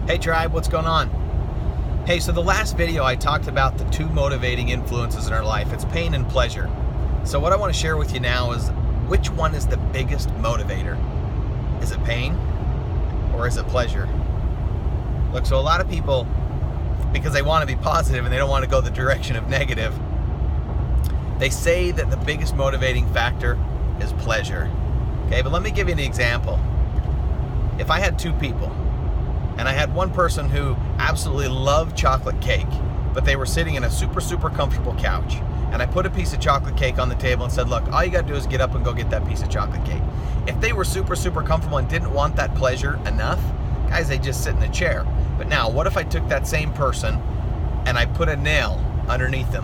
Hey tribe, what's going on? Hey, so the last video I talked about the two motivating influences in our life. It's pain and pleasure. So what I want to share with you now is which one is the biggest motivator? Is it pain or is it pleasure? Look, so a lot of people, because they want to be positive and they don't want to go the direction of negative, they say that the biggest motivating factor is pleasure. Okay, but let me give you an example. If I had two people, and I had one person who absolutely loved chocolate cake, but they were sitting in a super comfortable couch. And I put a piece of chocolate cake on the table and said, look, all you gotta do is get up and go get that piece of chocolate cake. If they were super comfortable and didn't want that pleasure enough, guys, they just sit in a chair. But now, what if I took that same person and I put a nail underneath them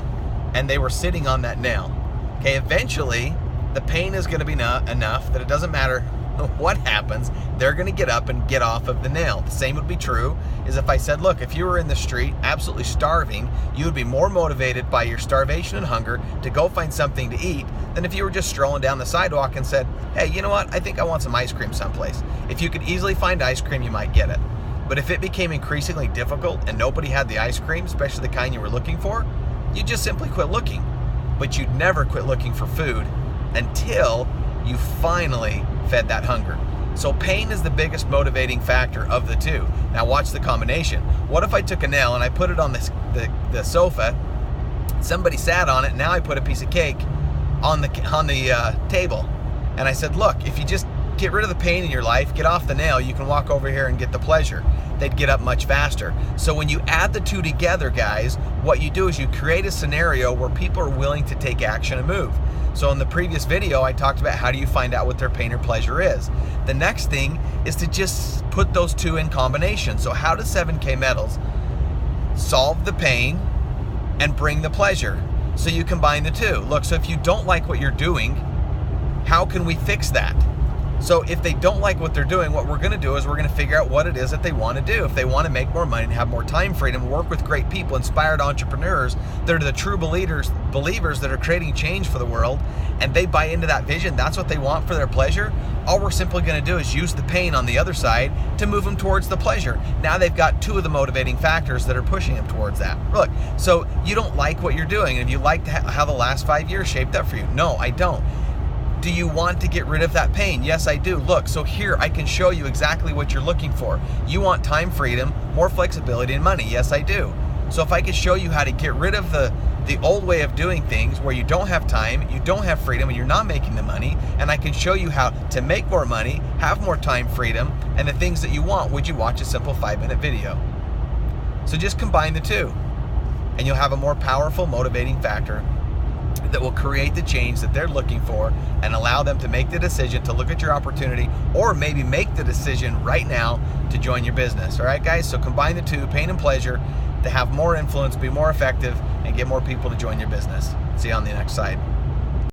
and they were sitting on that nail? Okay, eventually, the pain is gonna be enough that it doesn't matter what happens, they're going to get up and get off of the nail. The same would be true is if I said, look, if you were in the street absolutely starving, you would be more motivated by your starvation and hunger to go find something to eat than if you were just strolling down the sidewalk and said, hey, you know what, I think I want some ice cream someplace. If you could easily find ice cream, you might get it. But if it became increasingly difficult and nobody had the ice cream, especially the kind you were looking for, you'd just simply quit looking. But you'd never quit looking for food until you finally fed that hunger. So pain is the biggest motivating factor of the two. Now watch the combination. What if I took a nail and I put it on the sofa, somebody sat on it, and now I put a piece of cake on the table, and I said, look, if you just get rid of the pain in your life, get off the nail, you can walk over here and get the pleasure. They'd get up much faster. So when you add the two together, guys, what you do is you create a scenario where people are willing to take action and move. So in the previous video, I talked about how do you find out what their pain or pleasure is. The next thing is to just put those two in combination. So how does 7K Metals solve the pain and bring the pleasure? So you combine the two. Look, so if you don't like what you're doing, how can we fix that? So if they don't like what they're doing, what we're going to do is we're going to figure out what it is that they want to do. If they want to make more money and have more time freedom, work with great people, inspired entrepreneurs that are the true believers that are creating change for the world, and they buy into that vision, that's what they want for their pleasure, all we're simply going to do is use the pain on the other side to move them towards the pleasure. Now they've got two of the motivating factors that are pushing them towards that. Look, so you don't like what you're doing, and if you like how the last 5 years shaped up for you. No, I don't. Do you want to get rid of that pain? Yes, I do. Look, so here I can show you exactly what you're looking for. You want time freedom, more flexibility, and money. Yes, I do. So if I could show you how to get rid of the old way of doing things where you don't have time, you don't have freedom, and you're not making the money, and I can show you how to make more money, have more time freedom, and the things that you want, would you watch a simple 5-minute video? So just combine the two, and you'll have a more powerful motivating factor that will create the change that they're looking for and allow them to make the decision to look at your opportunity, or maybe make the decision right now to join your business. All right, guys? So combine the two, pain and pleasure, to have more influence, be more effective, and get more people to join your business. See you on the next side.